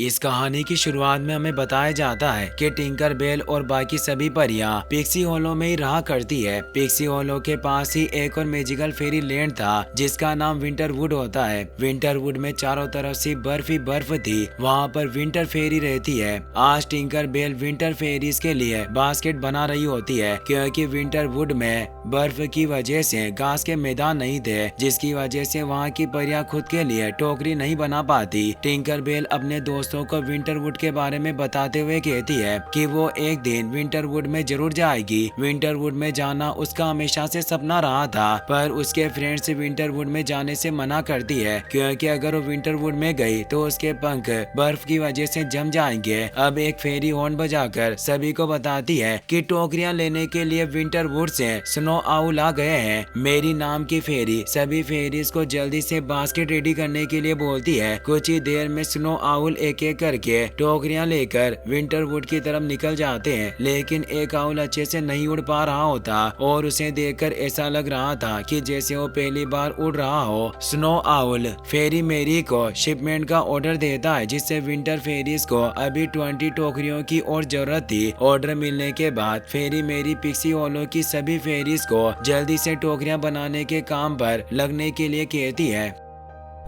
इस कहानी की शुरुआत में हमें बताया जाता है कि टिंकर बेल और बाकी सभी परियां पिक्सी होलो में ही रहा करती है। पिक्सी होलो के पास ही एक और मैजिकल फेरी लैंड था जिसका नाम विंटरवुड होता है। विंटरवुड में चारों तरफ से बर्फ ही बर्फ थी। वहाँ पर विंटर फेरी रहती है। आज टिंकर बेल विंटर फेरीज के लिए बास्केट बना रही होती है क्योंकि विंटरवुड में बर्फ की वजह से घास के मैदान नहीं थे, जिसकी वजह से वहाँ की परियां खुद के लिए टोकरी नहीं बना पाती। टिंकर बेल अपने दोस्तों को विंटरवुड के बारे में बताते हुए कहती है कि वो एक दिन विंटरवुड में जरूर जाएगी। विंटरवुड में जाना उसका हमेशा से सपना रहा था, पर उसके फ्रेंड्स विंटरवुड में जाने से मना करती है क्योंकि अगर वो विंटरवुड में गई तो उसके पंख बर्फ की वजह से जम जाएंगे। अब एक फेरी हॉर्न बजाकर सभी को बताती है कि टोकरियां लेने के लिए विंटरवुड से स्नो आउल आ गए हैं। मेरी नाम की फेरी सभी फेरीज को जल्दी से बास्केट रेडी करने के लिए बोलती है। कुछ ही देर में स्नो आउल एक एक करके टोकरियां लेकर विंटरवुड की तरफ निकल जाते हैं, लेकिन एक आउल अच्छे से नहीं उड़ पा रहा होता और उसे देखकर ऐसा लग रहा था कि जैसे वो पहली बार उड़ रहा हो। स्नो आउल फेरी मेरी को शिपमेंट का ऑर्डर देता है जिससे विंटर फेरीज को अभी 20 टोकरियों की और जरूरत थी। ऑर्डर मिलने के बाद फेरी मेरी पिक्सी होलो की सभी फेरीज को जल्दी से टोकरियां बनाने के काम पर लगने के लिए कहती है।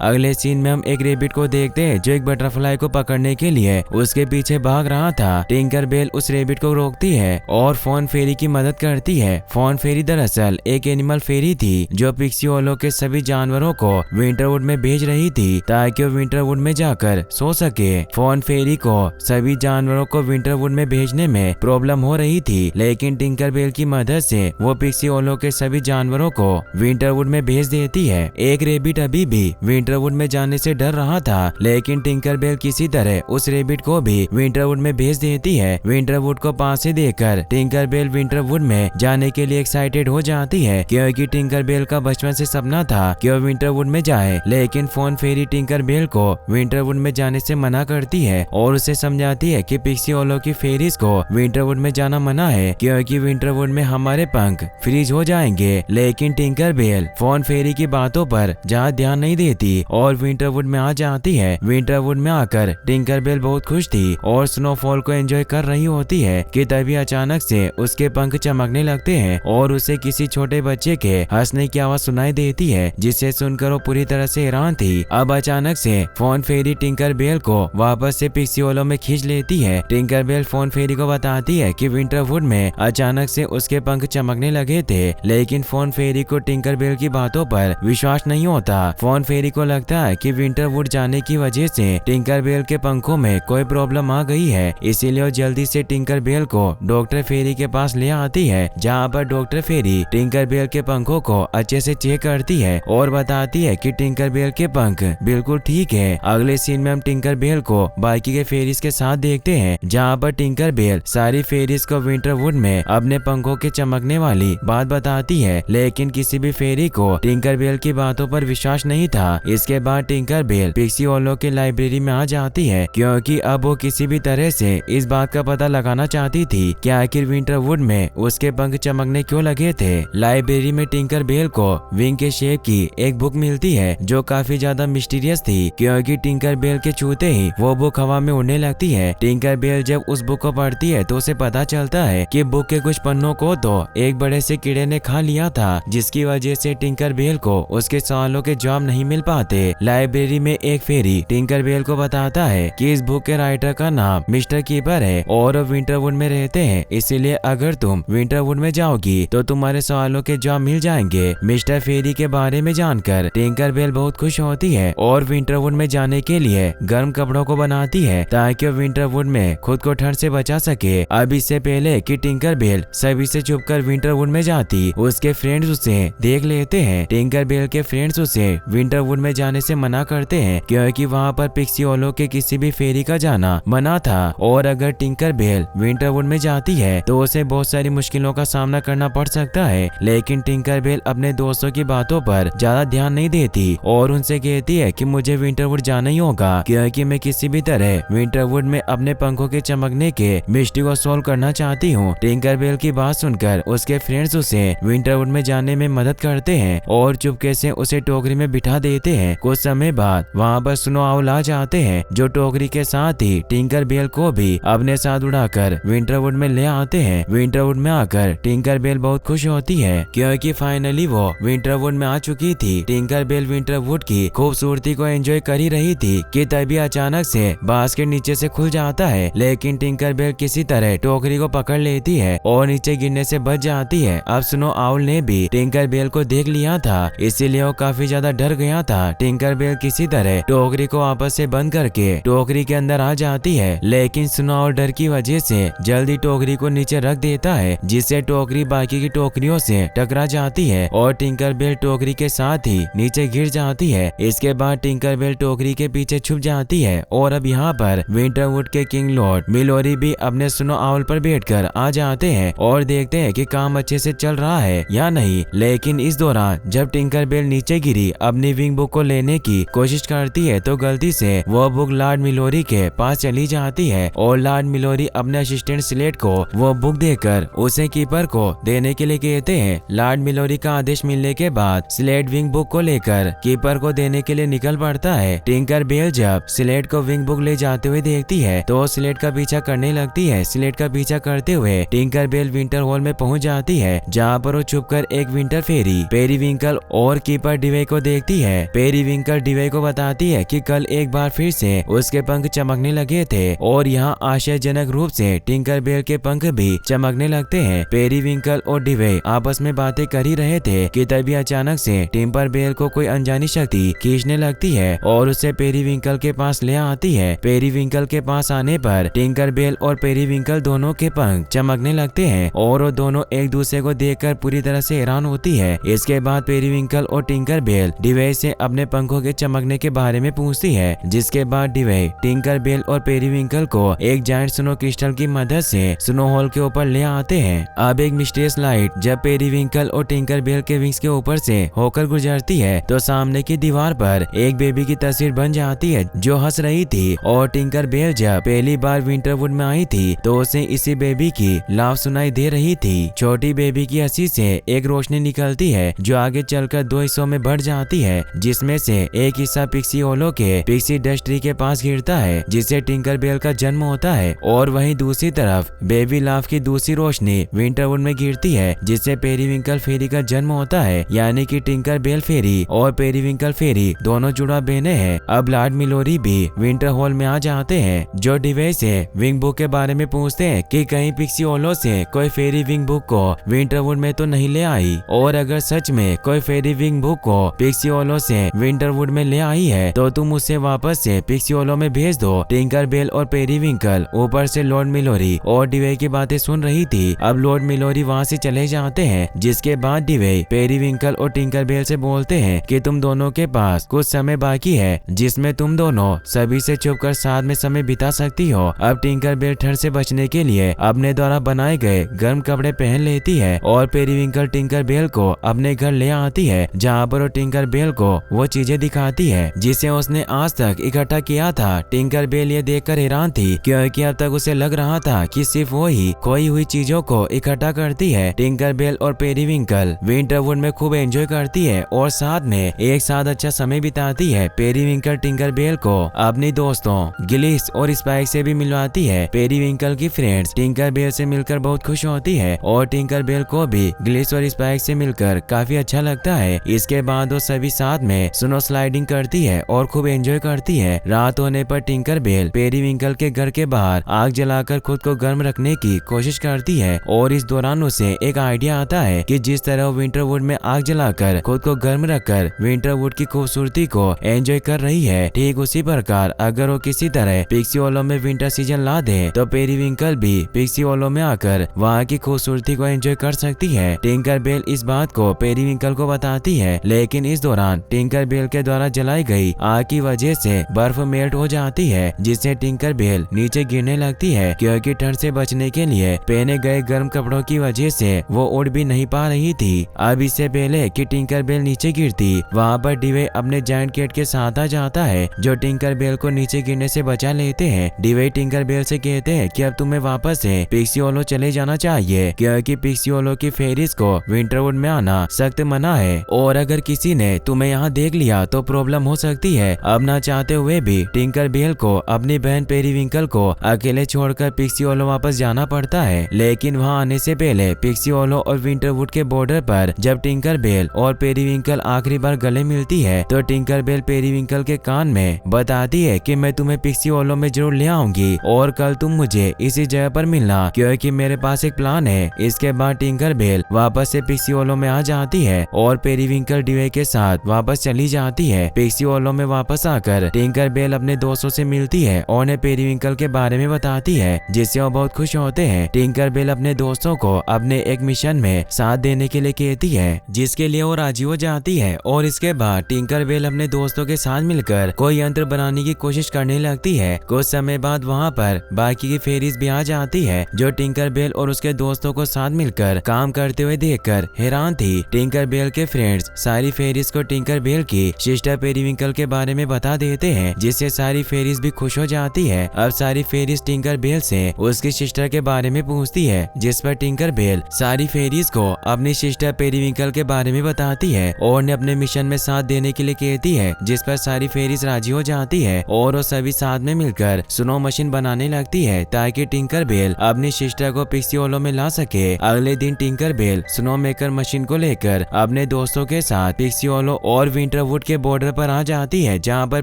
अगले सीन में हम एक रेबिट को देखते हैं जो एक बटरफ्लाई को पकड़ने के लिए उसके पीछे भाग रहा था। टिंकर बेल उस रेबिट को रोकती है और फोन फेरी की मदद करती है। फोन फेरी दरअसल एक एनिमल फेरी थी जो पिक्सी होलो के सभी जानवरों को विंटरवुड में भेज रही थी ताकि वो विंटरवुड में जाकर सो सके। फोन फेरी को सभी जानवरों को विंटरवुड में भेजने में प्रॉब्लम हो रही थी, लेकिन टिंकर बेल की मदद से वो पिक्सी होलो के सभी जानवरों को विंटरवुड में भेज देती है। एक रेबिट अभी भी विंटरवुड में जाने से डर रहा था, लेकिन टिंकर बेल किसी तरह उस रेबिट को भी विंटरवुड में भेज देती है। विंटरवुड को पास से देखकर टिंकर बेल विंटरवुड में जाने के लिए एक्साइटेड हो जाती है क्योंकि टिंकर बेल का बचपन से सपना था कि वो विंटरवुड में जाए, लेकिन फोन फेरी टिंकर बेल को विंटरवुड में जाने से मना करती है और उसे समझाती है कि पिक्सी होलो की फेरीज को विंटरवुड में जाना मना है क्योंकि विंटरवुड में हमारे पंख फ्रीज हो जाएंगे। लेकिन टिंकर बेल फोन फेरी की बातों पर ज्यादा ध्यान नहीं देती और विंटरवुड में आ जाती है। विंटरवुड में आकर टिंकर बेल बहुत खुश थी और स्नोफॉल को एंजॉय कर रही होती है कि तभी अचानक से उसके पंख चमकने लगते हैं और उसे किसी छोटे बच्चे के हंसने की आवाज सुनाई देती है, जिसे सुनकर वो पूरी तरह से हैरान थी। अब अचानक से फोन फेरी टिंकर बेल को वापस से पिक्सी होलो में खींच लेती है। टिंकर बेल फोन फेरी को बताती है कि विंटरवुड में अचानक से उसके पंख चमकने लगे थे, लेकिन फोन फेरी को टिंकर बेल की बातों पर विश्वास नहीं होता। फोन फेरी को लगता है कि विंटरवुड जाने की वजह से टिंकर बेल के पंखों में कोई प्रॉब्लम आ गई है, इसीलिए वो जल्दी से टिंकर बेल को डॉक्टर फेरी के पास ले आती है, जहाँ पर डॉक्टर फेरी टिंकर बेल के पंखों को अच्छे से चेक करती है और बताती है कि टिंकर बेल के पंख बिल्कुल ठीक है। अगले सीन में हम टिंकर बेल को बाकी के फेरीज के साथ देखते हैं, जहाँ पर टिंकर बेल सारी फेरीज को विंटरवुड में अपने पंखों के चमकने वाली बात बताती है, लेकिन किसी भी फेरी को टिंकर बेल की बातों पर विश्वास नहीं था। इसके बाद टिंकर बेल पिक्सी होलो के लाइब्रेरी में आ जाती है क्योंकि अब वो किसी भी तरह से इस बात का पता लगाना चाहती थी कि आखिर विंटरवुड में उसके पंख चमकने क्यों लगे थे। लाइब्रेरी में टिंकर बेल को विंग के शेप की एक बुक मिलती है जो काफी ज्यादा मिस्टीरियस थी क्योंकि टिंकर बेल के छूते ही वो बुक हवा में उड़ने लगती है। टिंकर बेल जब उस बुक को पढ़ती है तो उसे पता चलता है कि बुक के कुछ पन्नों को तो एक बड़े से कीड़े ने खा लिया था, जिसकी वजह से टिंकर बेल को उसके सवालों के जवाब नहीं मिल पाते। लाइब्रेरी में एक फेरी टिंकर बेल को बताता है कि इस बुक के राइटर का नाम मिस्टर कीपर है और विंटरवुड में रहते हैं, इसीलिए अगर तुम विंटरवुड में जाओगी तो तुम्हारे सवालों के जवाब मिल जाएंगे। मिस्टर फेरी के बारे में जानकर टिंकर बेल बहुत खुश होती है और विंटरवुड में जाने के लिए गर्म कपड़ों को बनाती है ताकि वो विंटरवुड में खुद को ठंड से बचा सके। अब इससे पहले कि टिंकर बेल सभी से छुपकर विंटरवुड में जाती, उसके फ्रेंड्स उसे देख लेते हैं। टिंकर बेल के फ्रेंड्स उसे विंटरवुड में जाने से मना करते हैं क्योंकि वहाँ पर पिक्सी होलो के किसी भी फेरी का जाना मना था और अगर टिंकर बेल विंटरवुड में जाती है तो उसे बहुत सारी मुश्किलों का सामना करना पड़ सकता है। लेकिन टिंकर बेल अपने दोस्तों की बातों पर ज्यादा ध्यान नहीं देती और उनसे कहती है कि मुझे विंटरवुड जाना ही होगा क्योंकि मैं किसी भी तरह विंटरवुड में अपने पंखों के चमकने के मिस्ट्री को सोल्व करना चाहती हूँ। टिंकर बेल की बात सुनकर उसके फ्रेंड्स उसे विंटरवुड में जाने में मदद करते हैं और चुपके से उसे टोकरी में बिठा देते हैं। कुछ समय बाद वहाँ पर स्नो आउल आ जाते हैं जो टोकरी के साथ ही टिंकर बेल को भी अपने साथ उड़ाकर विंटरवुड में ले आते हैं। विंटरवुड में आकर टिंकर बेल बहुत खुश होती है क्योंकि फाइनली वो विंटरवुड में आ चुकी थी। टिंकर बेल विंटरवुड की खूबसूरती को एंजॉय कर ही रही थी कि तभी अचानक से बास्केट नीचे से खुल जाता है, लेकिन टिंकर बेल किसी तरह टोकरी को पकड़ लेती है और नीचे गिरने से बच जाती है। अब स्नो आउल ने भी टिंकर बेल को देख लिया था, इसीलिए वो काफी ज्यादा डर गया था। टिंकर बेल किसी तरह टोकरी को वापस से बंद करके टोकरी के अंदर आ जाती है, लेकिन स्नो आउल डर की वजह से जल्दी टोकरी को नीचे रख देता है, जिससे टोकरी बाकी की टोकरियों से टकरा जाती है और टिंकर बेल टोकरी के साथ ही नीचे गिर जाती है। इसके बाद टिंकर बेल टोकरी के पीछे छुप जाती है और अब यहाँ पर विंटरवुड के किंग लॉर्ड मिलोरी भी अपने स्नो आउल पर बैठकर आ जाते हैं और देखते हैं कि काम अच्छे से चल रहा है या नहीं। लेकिन इस दौरान जब टिंकर बेल नीचे गिरी अपनी विंग बुक को लेने की कोशिश करती है तो गलती से वो बुक लॉर्ड मिलोरी के पास चली जाती है और लॉर्ड मिलोरी अपने असिस्टेंट स्लेट को वो बुक देकर उसे कीपर को देने के लिए कहते हैं। लॉर्ड मिलोरी का आदेश मिलने के बाद स्लेट विंग बुक को लेकर कीपर को देने के लिए निकल पड़ता है। टिंकर बेल जब स्लेट को विंग बुक ले जाते हुए देखती है तो स्लेट का पीछा करने लगती है। स्लेट का पीछा करते हुए टिंकर बेल विंटर हॉल में पहुंच जाती है, जहां पर वो छुपकर एक विंटर फेरी पेरीविंकल और कीपर डिवे को देखती है। पेरीविंकल डिवे को बताती है कि कल एक बार फिर से उसके पंख चमकने लगे थे और यहाँ आश्चर्यजनक रूप से टिंकर बेल के पंख भी चमकने लगते हैं। पेरीविंकल और डिवे आपस में बातें कर ही रहे थे कि तभी अचानक से टिंकर बेल को कोई अनजानी शक्ति खींचने लगती है और उसे पेरीविंकल के पास ले आती है। पेरीविंकल के पास आने पर टिंकर बेल और पेरीविंकल दोनों के पंख चमकने लगते हैं और वो दोनों एक दूसरे को देखकर पूरी तरह से हैरान होती है। इसके बाद पेरीविंकल और टिंकर बेल डिवे से अपने पंखों के चमकने के बारे में पूछती है, जिसके बाद डिवे टिंकर बेल और पेरीविंकल को एक जायंट स्नो क्रिस्टल की मदद से स्नो हॉल के ऊपर ले आते हैं। अब एक मिस्टीरियस लाइट जब पेरीविंकल और टिंकर बेल के विंग्स के ऊपर से होकर गुजरती है तो सामने की दीवार पर एक बेबी की तस्वीर बन जाती है जो हंस रही थी। और टिंकर बेल जब पहली बार विंटरवुड में आई थी तो उसे इसी बेबी की लाफ सुनाई दे रही थी। छोटी बेबी की हंसी से एक रोशनी निकलती है जो आगे चलकर दो हिस्सों में बढ़ जाती है, जिसमें से एक हिस्सा पिक्सी होलो के पिक्सी डस्ट ट्री के पास गिरता है जिससे टिंकर बेल का जन्म होता है, और वहीं दूसरी तरफ बेबी लाफ की दूसरी रोशनी विंटरवुड में गिरती है जिससे पेरीविंकल फेरी का जन्म होता है। यानी कि टिंकर बेल फेरी और पेरीविंकल फेरी दोनों जुड़ा बहने हैं। अब लॉर्ड मिलोरी भी विंटर हॉल में आ जाते हैं जो डिवे से विंग बुक के बारे में पूछते हैं कि कहीं पिक्सी होलो से कोई फेरी विंग बुक को विंटरवुड में तो नहीं ले आई, और अगर सच में कोई फेरी विंग बुक को पिक्सी होलो से विंटरवुड में ले आई है तो तुम उसे वापस से पिक्सी होलो में भेज दो। टिंकर बेल और पेरीविंकल ऊपर से लॉर्ड मिलोरी और डिवे की बातें सुन रही थी। अब लॉर्ड मिलोरी वहाँ से चले जाते हैं, जिसके बाद डिवे पेरीविंकल और टिंकर बेल से बोलते हैं कि तुम दोनों के पास कुछ समय बाकी है जिसमें तुम दोनों सभी से छुपकर साथ में समय बिता सकती हो। अब टिंकर बेल ठंड से बचने के लिए अपने द्वारा बनाए गए गर्म कपड़े पहन लेती है और पेरीविंकल टिंकर बेल को अपने घर ले आती है, जहाँ पर वो टिंकर बेल को वो चीजें दिखाती है जिसे उसने आज तक इकट्ठा किया था। टिंकर बेल ये देखकर हैरान थी क्योंकि अब तक उसे लग रहा था कि सिर्फ वो ही खोई हुई चीजों को इकट्ठा करती है। टिंकर बेल और पेरीविंकल विंटरवुड में खूब एंजॉय करती है और साथ में एक साथ अच्छा समय बिताती है। पेरीविंकल टिंकर बेल को अपने दोस्तों गिलिस और स्पाइक से भी मिलवाती है। पेरीविंकल की फ्रेंड्स टिंकर बेल से मिलकर बहुत खुश होती है और टिंकर बेल को भी गिलिस और स्पाइक से मिलकर काफी अच्छा लगता है। इसके बाद वो सभी साथ में स्नो स्लाइडिंग करती है और खूब एंजॉय करती है। रात होने पर टिंकर बेल पेरीविंकल के घर के बाहर आग जलाकर खुद को गर्म रखने की कोशिश करती है और इस दौरान उसे एक आइडिया आता है कि जिस तरह वो विंटरवुड में आग जलाकर खुद को गर्म रखकर विंटरवुड की खूबसूरती को एंजॉय कर रही है, ठीक उसी प्रकार अगर वो किसी तरह पिक्सी होलो में विंटर सीजन ला दे तो पेरीविंकल भी पिक्सी होलो में आकर वहाँ की खूबसूरती को एंजॉय कर सकती है। टिंकर बेल इस बात को पेरीविंकल को बताती है, लेकिन इस दौरान टिंकर बेल के द्वारा जलाई गई आग की वजह से बर्फ मेल्ट हो जाती है, जिससे टिंकर बेल नीचे गिरने लगती है क्योंकि ठंड से बचने के लिए पहने गए गर्म कपड़ों की वजह से वो उड़ भी नहीं पा रही थी। अब इससे पहले कि टिंकर बेल नीचे गिरती, वहाँ पर डिवे अपने जायंट कैट के साथ आ जाता है जो टिंकर बेल को नीचे गिरने से बचा लेते हैं। डिवे टिंकर बेल से कहते हैं कि अब तुम्हें वापस से पिक्सी होलो चले जाना चाहिए क्योंकि पिक्सी होलो की फेरीज को विंटरवुड में आना सख्त मना है और अगर किसी ने तुम्हें यहाँ देख लिया तो प्रॉब्लम हो सकती है। अब ना चाहते हुए भी टिंकर बेल को अपनी बहन पेरीविंकल को अकेले छोड़कर पिक्सी होलो वापस जाना पड़ता है। लेकिन वहाँ आने से पहले पिक्सी होलो और विंटरवुड के बॉर्डर पर जब टिंकर बेल और पेरीविंकल आखिरी बार गले मिलती है तो टिंकर बेल पेरीविंकल के कान में बताती है कि मैं तुम्हें पिक्सी होलो में जरूर ले आऊंगी और कल तुम मुझे इसी जगह पर मिलना, क्योंकि मेरे पास एक प्लान है। इसके बाद टिंकर बेल वापस से पिक्सी होलो में आ जाती है और पेरीविंकल ड्यूए के साथ वापस चली जाती है। पिक्सी होलो में वापस आकर टिंकर बेल अपने दोस्तों से मिलती है और उन्हें पेरीविंकल के बारे में बताती है, जिससे वो बहुत खुश होते हैं। टिंकर बेल अपने दोस्तों को अपने एक मिशन में साथ देने के लिए कहती है, जिसके लिए वो राजी हो जाती है। और इसके बाद टिंकर बेल अपने दोस्तों के साथ मिलकर कोई यंत्र बनाने की कोशिश करने लगती है। कुछ समय बाद वहाँ पर बाकी की फेरीज भी आ जाती है, जो टिंकर बेल और उसके दोस्तों को साथ मिलकर काम करते हुए देखकर हैरान थी। टिंकर बेल के फ्रेंड्स सारी फेरीज को टिंकर बेल की सिस्टर पेरीविंकल के बारे में बता देते हैं, जिससे सारी फेरीज भी खुश हो जाती है। अब सारी फेरीज टिंकर बेल से उसकी सिस्टर के बारे में पूछती है, जिस पर टिंकर बेल सारी फेरीज को अपनी सिस्टर पेरीविंकल के बारे में बताती है और उन्हें अपने मिशन में साथ देने के लिए कहती है, जिस पर सारी फेरीज राजी हो जाती है और वो सभी साथ में मिलकर स्नो मशीन बनाने लगती है ताकि टिंकर बेल अपनी सिस्टर को पिक्सी होलो में ला सके। अगले दिन Tinker Bell snow maker machine को लेकर अपने दोस्तों के साथ पिक्सी होलो और विंटरवुड के बॉर्डर पर आ जाती है, जहाँ पर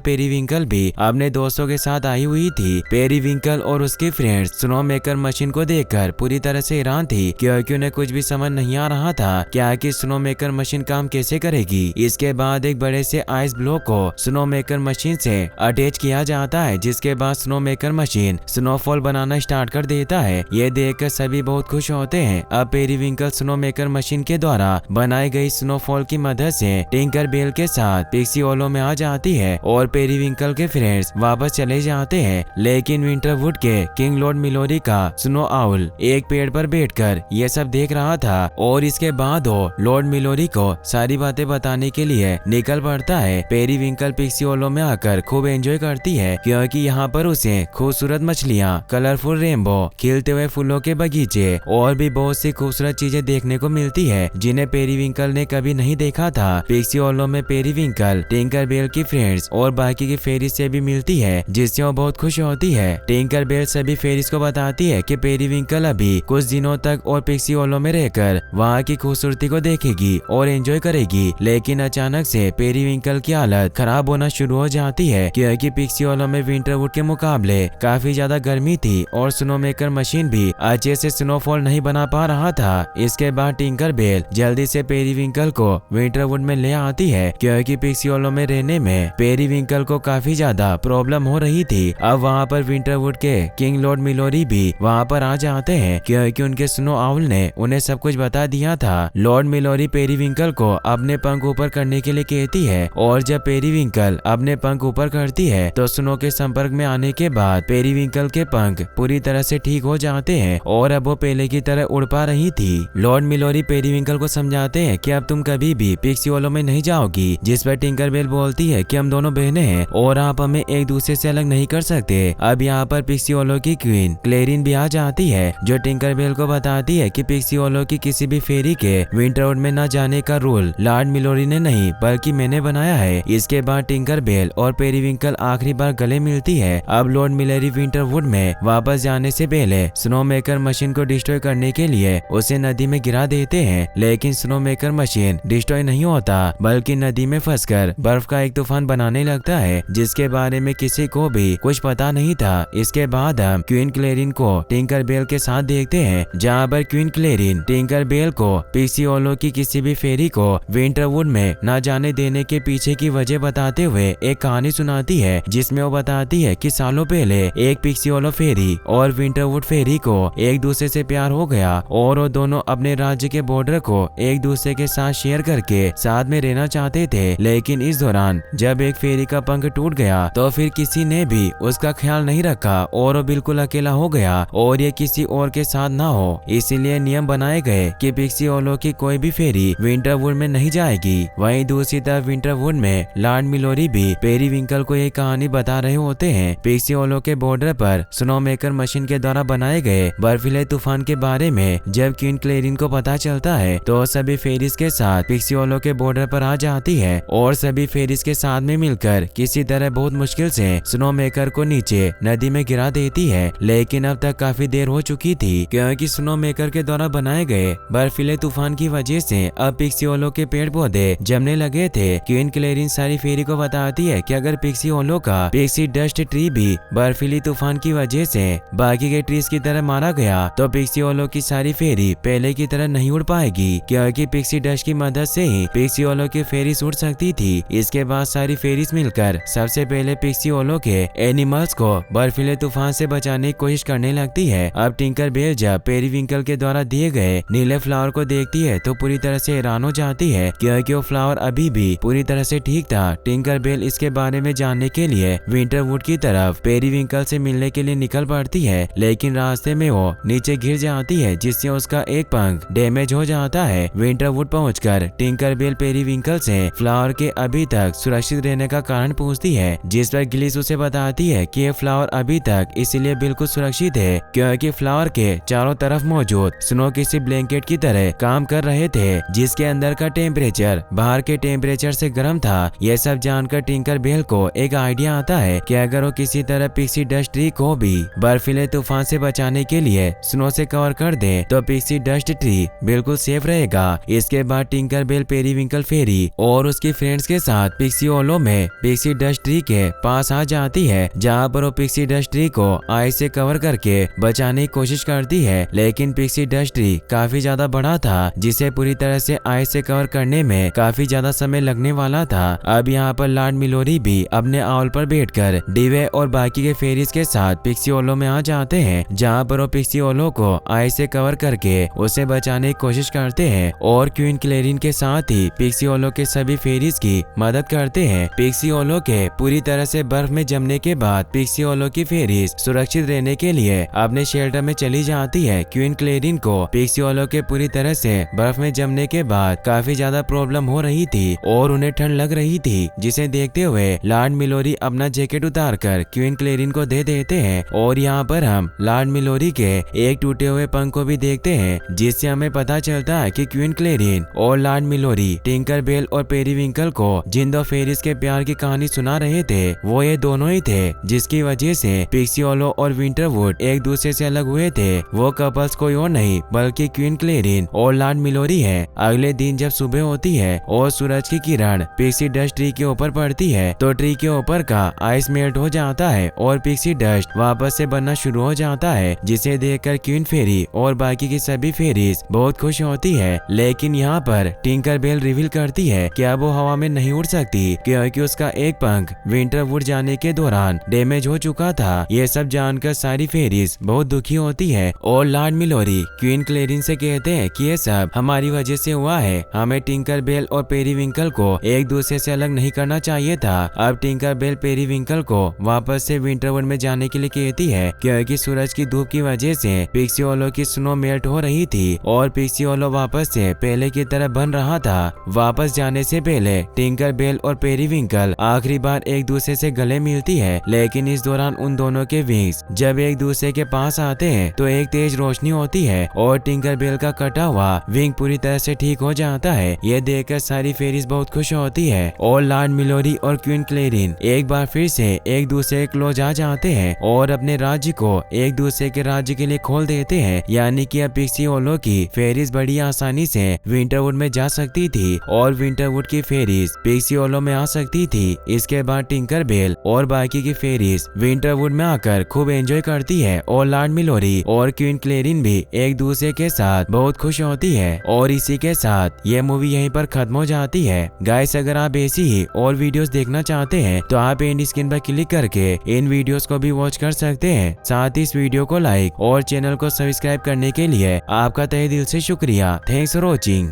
पेरीविंकल भी अपने दोस्तों के साथ आई हुई थी। पेरीविंकल और उसके फ्रेंड्स स्नो मेकर मशीन को देखकर पूरी तरह से हैरान थी, क्योंकि उन्हें कुछ भी समझ नहीं आ रहा था क्या कि स्नो मेकर मशीन काम कैसे करेगी। इसके बाद एक बड़े से आइस ब्लॉक को स्नो मेकर मशीन से अटैच किया जाता है, जिसके बाद स्नो मेकर मशीन स्नोफॉल बनाना स्टार्ट कर देता है। ये देखकर सभी बहुत खुश होते हैं। अब पेरीविंकल स्नो मेकर मशीन के द्वारा बनाई गई स्नोफॉल की मदद से टिंकर बेल के साथ पिक्सी होलो में आ जाती है और पेरीविंकल के फ्रेंड्स वापस चले जाते हैं। लेकिन विंटरवुड के किंग लॉर्ड मिलोरी का स्नो आउल एक पेड़ पर बैठकर ये सब देख रहा था और इसके बाद वो लॉर्ड मिलोरी को सारी बातें बताने के लिए निकल पड़ता है। पेरीविंकल पिक्सी होलो में आकर खूब एंजॉय करती है, क्योंकि यहाँ पर उसे खूबसूरत मछलियाँ, कलरफुल रेनबो, खिलते हुए फूलों के बगीचे और भी बहुत सी खूबसूरत चीजें देखने को मिलती है, जिन्हें पेरीविंकल ने कभी नहीं देखा था। पिक्सी होलो में पेरीविंकल टिंकर बेल की फ्रेंड्स और बाकी की फेरीज से भी मिलती है, जिससे वो बहुत खुश होती है। टिंकर बेल सभी फेरीज को बताती है कि पेरीविंकल अभी कुछ दिनों तक और पिक्सी होलो में रहकर वहाँ की खूबसूरती को देखेगी और एंजॉय करेगी। लेकिन अचानक से पेरीविंकल की हालत खराब होना शुरू हो जाती है, क्योंकि पिक्सी होलो में विंटरवुड के मुकाबले काफी ज्यादा गर्मी थी और स्नो मेकर मशीन भी अच्छे से स्नोफॉल नहीं बना पा रहा था। इसके बाद टिंकर बेल जल्दी से पेरीविंकल को विंटरवुड में ले आती है, क्योंकि पिक्सी होलो में रहने में पेरीविंकल को काफी ज्यादा प्रॉब्लम हो रही थी। अब वहाँ पर विंटरवुड के किंग लॉर्ड मिलोरी भी वहाँ पर आ जाते हैं, क्योंकि उनके स्नो आउल ने उन्हें सब कुछ बता दिया था। लॉर्ड मिलोरी पेरीविंकल को अपने पंख ऊपर करने के लिए कहती है और जब पेरीविंकल अपने पंख ऊपर करती है तो स्नो के संपर्क में आने के बाद पेरीविंकल के पंख पूरी तरह से ठीक हो जाते हैं और अब वो पहले की तरह उड़ पा रही थी। लॉर्ड मिलोरी पेरीविंकल को समझाते हैं कि अब तुम कभी भी पिक्सी होलो में नहीं जाओगी, जिस पर टिंकर बेल बोलती है कि हम दोनों बहनें हैं और आप हमें एक दूसरे से अलग नहीं कर सकते। अब यहाँ पर पिक्सी होलो की क्वीन क्लेरिन भी आ जाती है, जो टिंकर बेल को बताती है कि पिक्सी होलो की किसी भी फेरी के विंटरवुड में न जाने का रूल लॉर्ड मिलोरी ने नहीं बल्कि मैंने बनाया है। इसके बाद टिंकर बेल और पेरीविंकल आखिरी बार गले मिलती है। अब लॉर्ड मिलोरी विंटरवुड में वापस जाने से पहले स्नो मेकर मशीन को डिस्ट्रॉय करने के लिए उसे नदी में गिरा देते हैं, लेकिन स्नो मेकर मशीन डिस्ट्रॉय नहीं होता बल्कि नदी में फंसकर बर्फ का एक तूफान बनाने लगता है, जिसके बारे में किसी को भी कुछ पता नहीं था। इसके बाद हम क्वीन क्लेरिन को टिंकर बेल के साथ देखते हैं, जहाँ पर क्वीन क्लेरिन टिंकर बेल को पिक्सी होलो की किसी भी फेरी को विंटरवुड में न जाने देने के पीछे की वजह बताते हुए एक कहानी सुनाती है, जिसमें वो बताती है कि सालों पहले एक पिक्सी होलो फेरी और विंटरवुड फेरी को एक दूसरे से प्यार हो गया और वो दोनों अपने राज्य के बॉर्डर को एक दूसरे के साथ शेयर करके साथ में रहना चाहते थे। लेकिन इस दौरान जब एक फेरी का पंख टूट गया तो फिर किसी ने भी उसका ख्याल नहीं रखा और वो बिल्कुल अकेला हो गया और ये किसी और के साथ ना हो। इसीलिए नियम बनाए गए कि पिक्सी होलो की कोई भी फेरी विंटरवुड में नहीं जाएगी। वहीं दूसरी तरफ विंटरवुड में लॉर्ड मिलोरी भी पेरीविंकल को एक कहानी बता रहे होते हैं पिक्सी होलो के बॉर्डर पर स्नो मेकर मशीन के द्वारा बनाए गए बर्फीले तूफान के बारे में। जब क्वीन क्लेरिन को पता चलता है तो सभी फेरीज के साथ पिक्सी होलो के बॉर्डर पर आ जाती है है और सभी फेरिस के साथ में मिलकर किसी तरह बहुत मुश्किल से स्नो मेकर को नीचे नदी में गिरा देती है। लेकिन अब तक काफी देर हो चुकी थी क्योंकि स्नो मेकर के द्वारा बनाए गए बर्फीले तूफान की वजह से अब पिक्सी होलो के पेड़ पौधे जमने लगे थे। क्वीन क्लेरिन सारी फेरी को बताती है कि अगर पिक्सी होलो का पिक्सी डस्ट ट्री भी बर्फीली तूफान की वजह से बाकी के ट्रीज की तरह मारा गया तो पिक्सी होलो की सारी फेरी पहले की तरह नहीं उड़ पाएगी क्योंकि पिक्सी डस्ट की मदद से ही पिक्सी होलो की फेरीज उड़ सकती थी। इसके बाद सारी फेरीज मिलकर सबसे पहले पिक्सी होलो के एनिमल्स को बर्फीले तूफान से बचाने की कोशिश करने लगती है। अब टिंकर बेल जब पेरीविंकल के द्वारा दिए गए नीले फ्लावर को देखती है तो पूरी तरह से हैरान हो जाती है क्योंकि वो फ्लावर अभी भी पूरी तरह से ठीक था। टिंकर बेल इसके बारे में जानने के लिए विंटरवुड की तरफ पेरीविंकल से मिलने के लिए निकल पड़ती है, लेकिन रास्ते में वो नीचे गिर जाती है जिससे उसका एक पंख डैमेज हो जाता है। विंटरवुड पहुंचकर टिंकर बेल पेरीविंकल से फ्लावर के अभी तक सुरक्षित रहने का कारण पूछती है, जिस पर गिलिस उसे बताती है कि ये फ्लावर अभी तक इसलिए बिल्कुल सुरक्षित है क्योंकि फ्लावर के चारों तरफ मौजूद स्नो किसी ब्लैंकेट की तरह काम कर रहे थे जिसके अंदर का टेम्परेचर बाहर के टेम्परेचर से गर्म था। यह सब जानकर टिंकर बेल को एक आइडिया आता है कि अगर वो किसी तरह पिक्सी डस्ट ट्री को भी बर्फीले तूफान से बचाने के लिए स्नो से कवर कर दे तो पिक्सी डस्ट ट्री बिल्कुल सेफ रहेगा। इसके बाद टिंकर बेल पेरीविंकल फेरी और उसकी फ्रेंड्स के साथ पिक्सी होलो में पिक्सी डस्ट ट्री के पास आ जाती है, जहाँ पर वो पिक्सी डस्ट ट्री को आइस से कवर करके बचाने की कोशिश करती है। लेकिन पिक्सी डस्ट ट्री काफी ज्यादा बड़ा था जिसे पूरी तरह से आइस से कवर करने में काफी ज्यादा समय लगने वाला था। अब यहाँ पर लॉर्ड मिलोरी भी अपने आउल पर बैठकर डिवे और बाकी के फेरीज के साथ पिक्सी होलो में आ जाते हैं, जहाँ पर वो पिक्सी होलो को आइस से कवर करके उसे बचाने की कोशिश करते हैं और क्वीन क्लेरिन के साथ ही पिक्सी होलो के सभी फेरीज की मदद करते हैं। पिक्सी होलो के पूरी तरह से बर्फ में जमने के बाद पिक्सी होलो की फेरीज सुरक्षित रहने के लिए अपने शेल्टर में चली जाती है। क्वीन क्लेरिन को पिक्सी होलो के पूरी तरह से बर्फ में जमने के बाद काफी ज्यादा प्रॉब्लम हो रही थी और उन्हें ठंड लग रही थी, जिसे देखते हुए लॉर्ड मिलोरी अपना जैकेट उतारकर क्वीन क्लेरिन को दे देते हैं। और यहाँ पर हम लॉर्ड मिलोरी के एक टूटे हुए पंख को भी देखते हैं, जिससे हमें पता चलता है कि क्वीन क्लेरिन और लॉर्ड मिलोरी टिंकर बेल और पेरीविंकल को जिन दो फेरीज के प्यार की कहानी सुना रहे थे वो ये दोनों ही थे, जिसकी वजह से पिक्सी होलो और विंटरवुड एक दूसरे से अलग हुए थे। वो कपल्स कोई और नहीं बल्कि क्वीन क्लेरिन और लॉर्ड मिलोरी है। अगले दिन जब सुबह होती है और सूरज की किरण पिक्सी डस्ट ट्री के ऊपर पड़ती है तो ट्री के ऊपर का आइस मेल्ट हो जाता है और पिक्सी डस्ट वापस से बनना शुरू हो जाता है, जिसे देखकर क्वीन फेरी और बाकी की सभी फेरीज बहुत खुश होती है। लेकिन यहाँ पर टिंकर बेल रिवील करती है कि अब वो हवा में नहीं उड़ सकती क्योंकि उसका एक पंख विंटरवुड जाने के दौरान डैमेज हो चुका था। ये सब जानकर सारी फेरीज बहुत दुखी होती है और लॉर्ड मिलोरी क्वीन क्लेरिन से कहते हैं कि ये सब हमारी वजह से हुआ है, हमें टिंकर बेल और पेरीविंकल को एक दूसरे से अलग नहीं करना चाहिए था। अब टिंकर बेल पेरीविंकल को वापस से विंटरवुड में जाने के लिए कहती है क्योंकि सूरज की धूप की वजह से पिक्सी होलो की स्नो मेल्ट हो रही थी और पिक्सी होलो वापस से पहले की तरह बन रहा था। वापस जाने से पहले टिंकर बेल और पेरीविंकल आखिरी बार एक दूसरे से गले मिलती है, लेकिन इस दौरान उन दोनों के विंग्स जब एक दूसरे के पास आते हैं तो एक तेज रोशनी होती है और टिंकर बेल का कटा हुआ विंग पूरी तरह से ठीक हो जाता है। यह देखकर सारी फेरीज बहुत खुश होती है और लॉर्ड मिलोरी और क्वीन क्लेरिन एक बार फिर से एक दूसरे के क्लोज आ जाते हैं और अपने राज्य को एक दूसरे के राज्य के लिए खोल देते हैं। यानी कि अब पिक्सी होलो की फेरीज बड़ी आसानी से विंटरवुड में जा सकती थी और विंटरवुड की फेरीज पिक्सी होलो में आ सकती थी। इसके बाद टिंकर बेल और बाकी की फेरीज विंटरवुड में आकर खूब एंजॉय करती है और लॉर्ड मिलोरी और क्वीन क्लेरिन भी एक दूसरे के साथ बहुत खुश होती है। और इसी के साथ ये मूवी यहीं पर खत्म हो जाती है। गाइस, अगर आप ऐसी ही और वीडियोस देखना चाहते हैं तो आप एंड स्क्रीन पर क्लिक करके इन वीडियोस को भी वॉच कर सकते हैं। साथ ही इस वीडियो को लाइक और चैनल को सब्सक्राइब करने के लिए आपका तहे दिल से शुक्रिया। Thanks for watching.